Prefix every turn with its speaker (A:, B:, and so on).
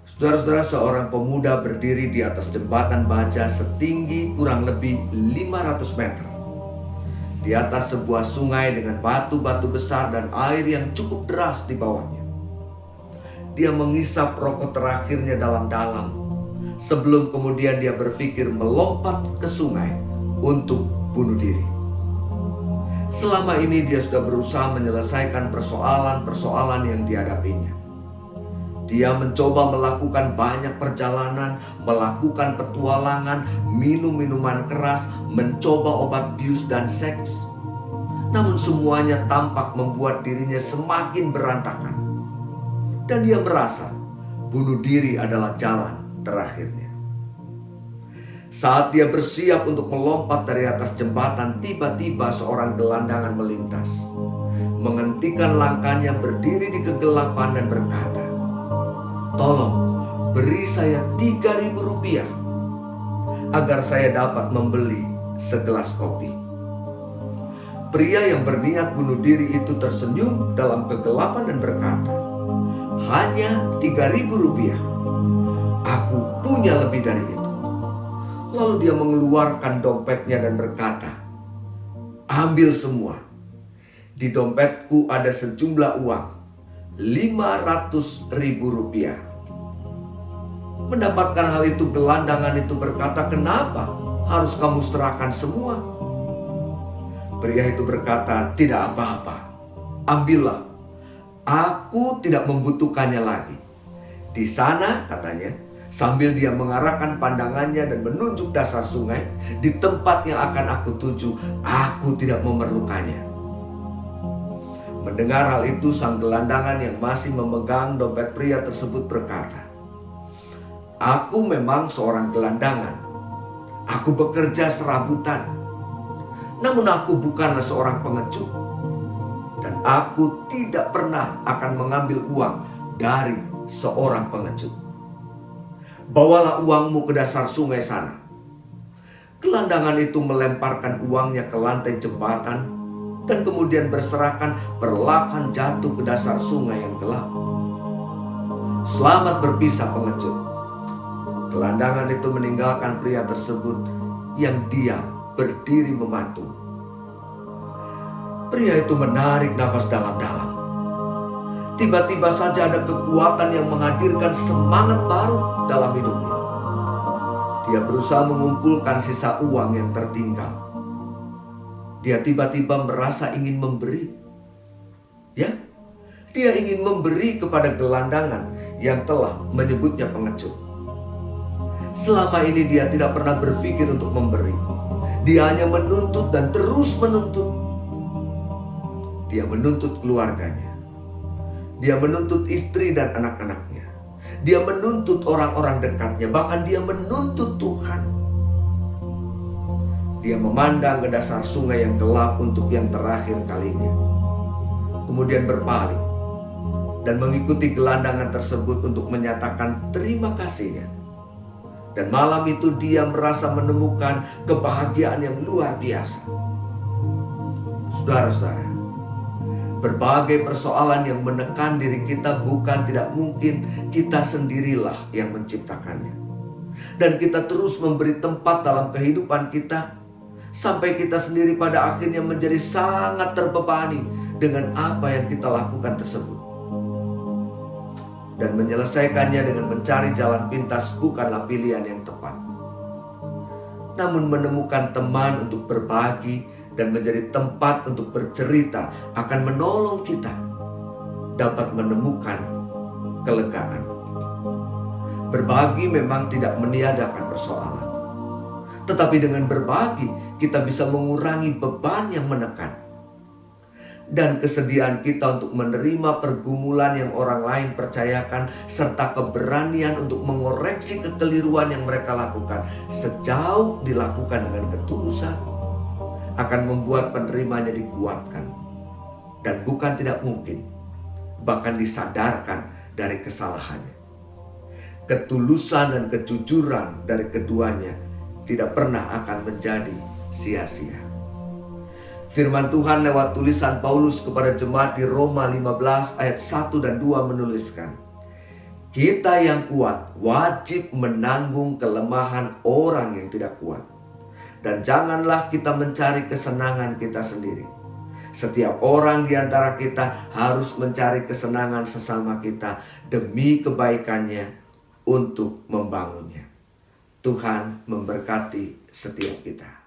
A: Saudara-saudara, seorang pemuda berdiri di atas jembatan baja setinggi kurang lebih 500 meter. Di atas sebuah sungai dengan batu-batu besar dan air yang cukup deras di bawahnya. Dia mengisap rokok terakhirnya dalam-dalam sebelum kemudian dia berpikir melompat ke sungai untuk bunuh diri. Selama ini dia sudah berusaha menyelesaikan persoalan-persoalan yang dihadapinya. Dia mencoba melakukan banyak perjalanan, melakukan petualangan, minum minuman keras, mencoba obat bius dan seks. Namun semuanya tampak membuat dirinya semakin berantakan. Dan dia merasa bunuh diri adalah jalan terakhirnya. Saat dia bersiap untuk melompat dari atas jembatan, tiba-tiba seorang gelandangan melintas. Menghentikan langkahnya, berdiri di kegelapan dan berkata, "Tolong, beri saya 3.000 rupiah agar saya dapat membeli segelas kopi." Pria yang berniat bunuh diri itu tersenyum dalam kegelapan dan berkata, "Hanya 3.000 rupiah. Aku punya lebih dari itu." Lalu dia mengeluarkan dompetnya dan berkata, "Ambil semua. Di dompetku ada sejumlah uang, 500.000 rupiah." Mendapatkan hal itu, gelandangan itu berkata, "Kenapa harus kamu serahkan semua?" Pria itu berkata, "Tidak apa-apa. Ambillah. Aku tidak membutuhkannya lagi." Di sana, katanya, sambil dia mengarahkan pandangannya dan menunjuk dasar sungai, "Di tempat yang akan aku tuju, aku tidak memerlukannya." Mendengar hal itu, sang gelandangan yang masih memegang dompet pria tersebut berkata, "Aku memang seorang gelandangan. Aku bekerja serabutan. Namun aku bukanlah seorang pengecut. Dan aku tidak pernah akan mengambil uang dari seorang pengecut. Bawalah uangmu ke dasar sungai sana." Gelandangan itu melemparkan uangnya ke lantai jembatan dan kemudian berserakan perlahan jatuh ke dasar sungai yang gelap. "Selamat berpisah, pengecut." Gelandangan itu meninggalkan pria tersebut yang diam berdiri mematung. Pria itu menarik nafas dalam-dalam. Tiba-tiba saja ada kekuatan yang menghadirkan semangat baru dalam hidupnya. Dia berusaha mengumpulkan sisa uang yang tertinggal. Dia tiba-tiba merasa ingin memberi. Ya, dia ingin memberi kepada gelandangan yang telah menyebutnya pengecut. Selama ini dia tidak pernah berpikir untuk memberi. Dia hanya menuntut dan terus menuntut. Dia menuntut keluarganya. Dia menuntut istri dan anak-anaknya. Dia menuntut orang-orang dekatnya. Bahkan dia menuntut Tuhan. Dia memandang ke dasar sungai yang gelap untuk yang terakhir kalinya. Kemudian berpaling dan mengikuti gelandangan tersebut untuk menyatakan terima kasihnya. Dan malam itu dia merasa menemukan kebahagiaan yang luar biasa. Saudara-saudara, berbagai persoalan yang menekan diri kita bukan tidak mungkin kita sendirilah yang menciptakannya. Dan kita terus memberi tempat dalam kehidupan kita sampai kita sendiri pada akhirnya menjadi sangat terbebani dengan apa yang kita lakukan tersebut. Dan menyelesaikannya dengan mencari jalan pintas bukanlah pilihan yang tepat. Namun menemukan teman untuk berbagi dan menjadi tempat untuk bercerita akan menolong kita dapat menemukan kelegaan. Berbagi memang tidak meniadakan persoalan. Tetapi dengan berbagi kita bisa mengurangi beban yang menekan. Dan kesediaan kita untuk menerima pergumulan yang orang lain percayakan, serta keberanian untuk mengoreksi kekeliruan yang mereka lakukan sejauh dilakukan dengan ketulusan, akan membuat penerimanya dikuatkan. Dan bukan tidak mungkin, bahkan disadarkan dari kesalahannya. Ketulusan dan kejujuran dari keduanya tidak pernah akan menjadi sia-sia. Firman Tuhan lewat tulisan Paulus kepada jemaat di Roma 15 ayat 1 dan 2 menuliskan, Kita yang kuat wajib menanggung kelemahan orang yang tidak kuat. Dan janganlah kita mencari kesenangan kita sendiri. Setiap orang di antara kita harus mencari kesenangan sesama kita demi kebaikannya untuk membangunnya. Tuhan memberkati setiap kita.